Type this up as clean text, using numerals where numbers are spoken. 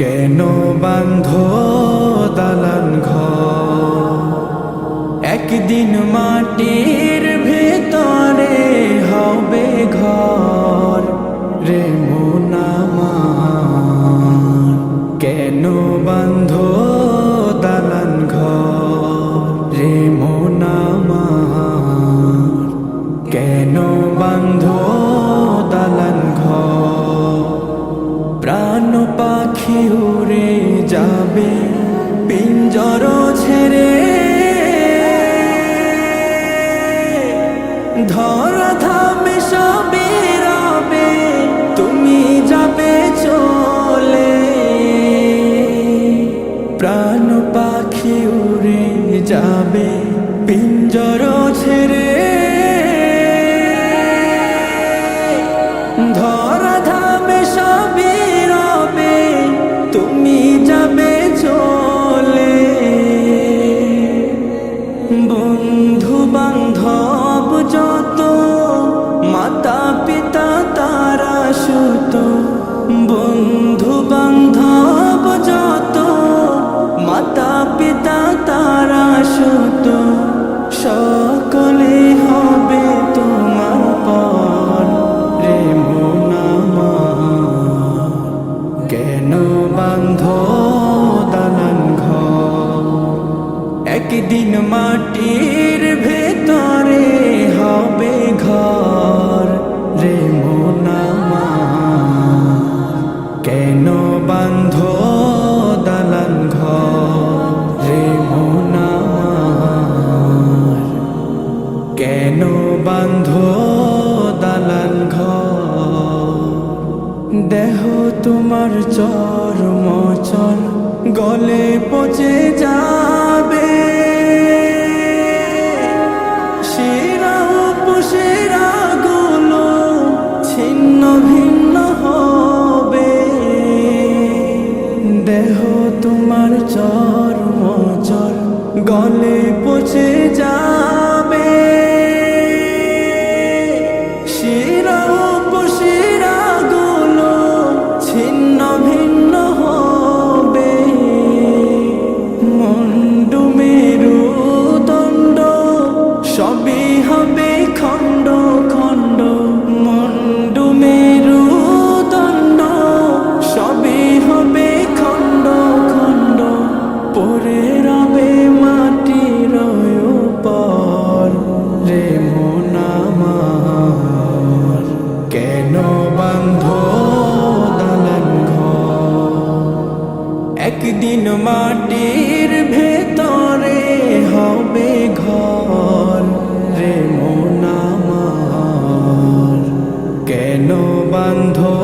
কেন বাঁধো দালান ঘর, একদিন মাটির ভেতরে হবে ঘর রে মন আমার। কেন বাঁধো দালান ঘর রে মন আমার, কেন বাঁধো দালান ঘর। প্রাণ পাখি উড়ে যাবে পিঞ্জর ছেড়ে, ধরা ধামে সবে রবে তুমি যাবে চলে। প্রাণ পাখি উড়ে যাবে পিঞ্জর ছেড়ে, ধরা ধামে সবে রবে তুমি যাবে চলে। বন্ধু বান্ধব যত মাতা পিতা তারা সুত, বন্ধু বান্ধব যত মাতা পিতা তারা সুত, সকলে হবে তোমার পর রে মন আমার। কেন বাঁধো দালান ঘর, একদিন মাটির ভেতরে হবে ঘর রে মন আমার। কেন বাঁধো দালান ঘর রে মন আমার, কেন বাঁধো দালান ঘর। দেহ তোমার চর্মচল গলে পচে যাবে, শিরা উপশিরা গুলো ছিন্ন ভিন্ন হবে। দেহ তোমার চর্মচল গলে পচে যাবে, শিরা উপশিরা গুলো ছিন্ন ভিন্ন হবে। মুন্ডু মেরুদণ্ড সবই হবে খণ্ড খণ্ড, মুন্ডু মেরুদণ্ড সবই হবে খণ্ড খণ্ড। পরে রবে মাটির উপর রে মন আমার। কেন বাঁধো দালান ঘর, একদিন মাটির ভেতরে হবে ঘর রে মন আমার। কেন বাঁধো